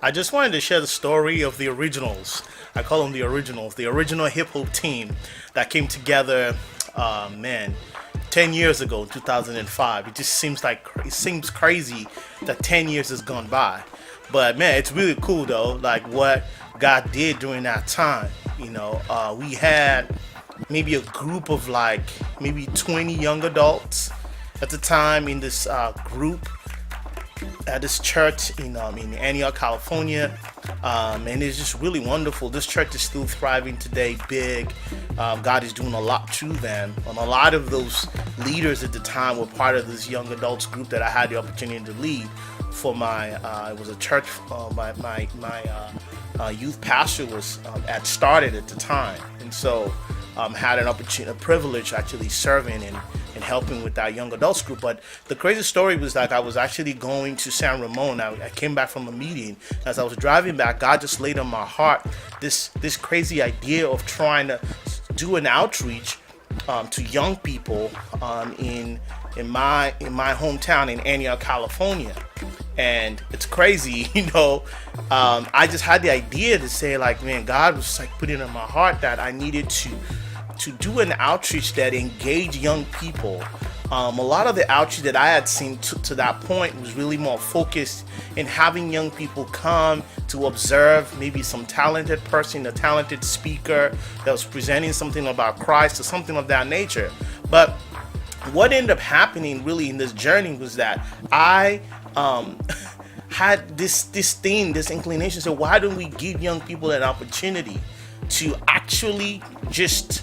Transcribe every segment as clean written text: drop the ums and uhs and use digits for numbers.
I just wanted to share the story of the originals. I call them the originals, the original hip hop team that came together, man, 10 years ago, 2005. It just seems crazy that 10 years has gone by. But man, it's really cool though, like what God did during that time. We had maybe a group of like maybe 20 young adults at the time in this group at this church in Antioch, California, and it's just really wonderful. This church is still thriving today, big. God is doing a lot through them, and a lot of those leaders at the time were part of this young adults group that I had the opportunity to lead for my. It was a church. My youth pastor was started at the time, and so had an opportunity, a privilege actually serving and helping with that young adults group. But the crazy story was like I was actually going to San Ramon. I came back from a meeting. As I was driving back, God just laid on my heart this crazy idea of trying to do an outreach to young people in my hometown in Antioch, California. And it's crazy, I just had the idea to say, like, man, God was like putting in my heart that I needed to do an outreach that engaged young people. A lot of the outreach that I had seen to that point was really more focused in having young people come to observe maybe some talented person, a talented speaker that was presenting something about Christ or something of that nature. But what ended up happening really in this journey was that I had this thing, this inclination. So why don't we give young people an opportunity to actually just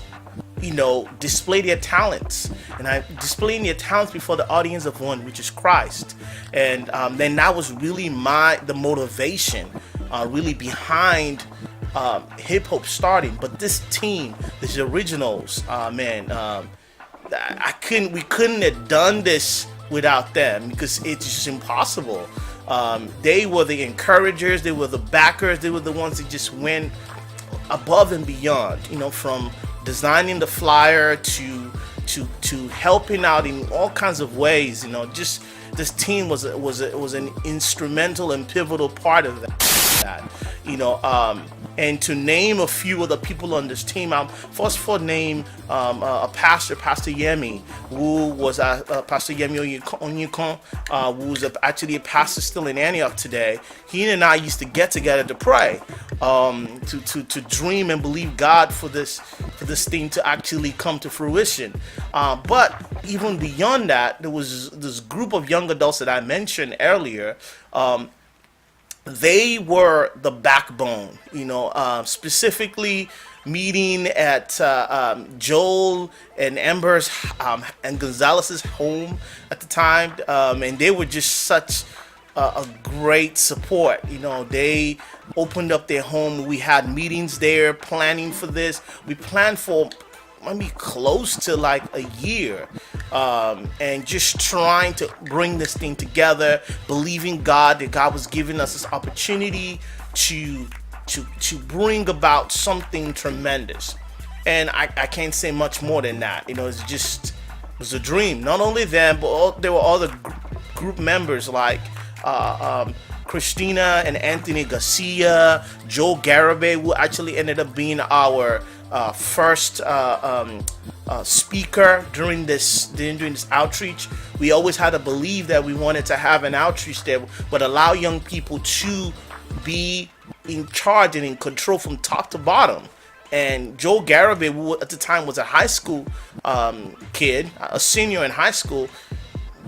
display their talents, and I displaying their talents before the audience of one, which is Christ. And then that was really the motivation really behind hip hop starting. But this team, these originals, we couldn't have done this without them, because it's just impossible. They were the encouragers, they were the backers, they were the ones that just went above and beyond, from designing the flyer to helping out in all kinds of ways. Just this team was an instrumental and pivotal part of that. And to name a few of the people on this team, first for name a pastor, Pastor Yemi, who was Pastor Yemi Onyekon, who's actually a pastor still in Antioch today. He and I used to get together to pray, to dream and believe God for this thing to actually come to fruition. But even beyond that, there was this group of young adults that I mentioned earlier. They were the backbone, specifically meeting at Joel and Amber's and Gonzalez's home at the time, and they were just such a great support. They opened up their home. We had meetings there, planning for this. We planned for maybe close to like a year, and just trying to bring this thing together, believing God that God was giving us this opportunity to bring about something tremendous. And I can't say much more than that. It was a dream. Not only them, but there were other group members like Christina and Anthony Garcia, Joe Garibay, who actually ended up being our first speaker during this outreach. We always had to believe that we wanted to have an outreach that would allow young people to be in charge and in control from top to bottom. And Joe Garibay, who at the time was a high school kid, a senior in high school,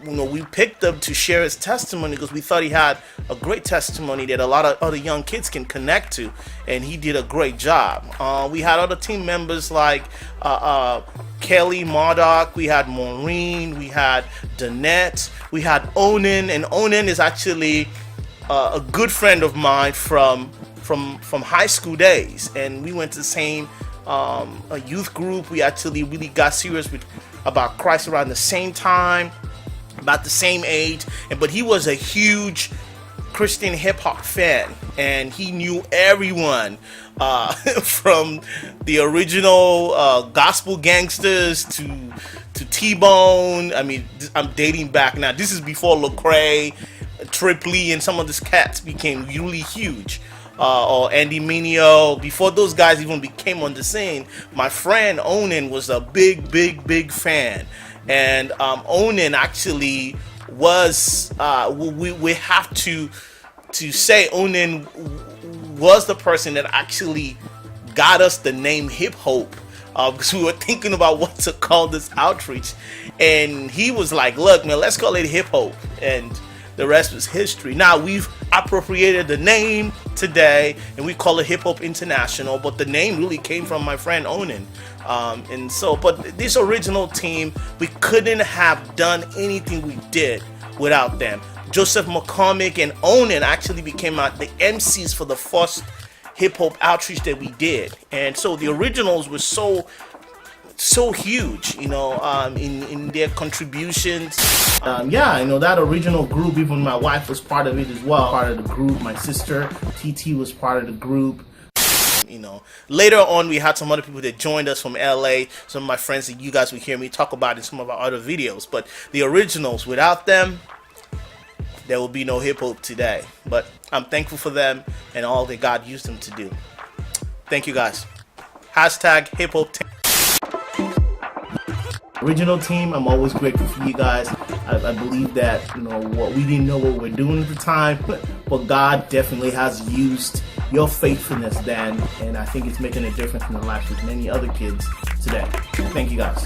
we picked him to share his testimony because we thought he had a great testimony that a lot of other young kids can connect to, and he did a great job. We had other team members like Kelly Murdoch, we had Maureen, we had Danette, we had Onan, and Onan is actually a good friend of mine from high school days, and we went to the same youth group. We actually really got serious about Christ around the same time, about the same age, but he was a huge Christian hip hop fan, and he knew everyone from the original gospel gangsters to T-Bone. I mean, I'm dating back now. This is before Lecrae. Trip Lee and some of these cats became really huge. Or Andy Mineo, before those guys even became on the scene, my friend Onan was a big fan. And Onan actually was, we have to say Onan was the person that actually got us the name Hip Hope, because we were thinking about what to call this outreach, and he was like, look man, let's call it Hip Hope, and the rest was history. Now we've appropriated the name today and we call it Hip Hop International, but the name really came from my friend Onan. And so, but this original team, we couldn't have done anything we did without them. Joseph McCormick and Onan actually became the MCs for the first hip hop outreach that we did. And so the originals were so huge, you know, in their contributions. That original group, even my wife was part of it as well, part of the group. My sister TT was part of the group. You know, later on we had some other people that joined us from LA, some of my friends that you guys will hear me talk about in some of our other videos. But the originals, without them, there will be no hip hop today. But I'm thankful for them and all that God used them to do. Thank you guys. Hashtag HipHope10. Original team, I'm always grateful for you guys. I believe that, you know, what we didn't know what we're doing at the time, but God definitely has used your faithfulness then, and I think it's making a difference in the lives of many other kids today. Thank you guys.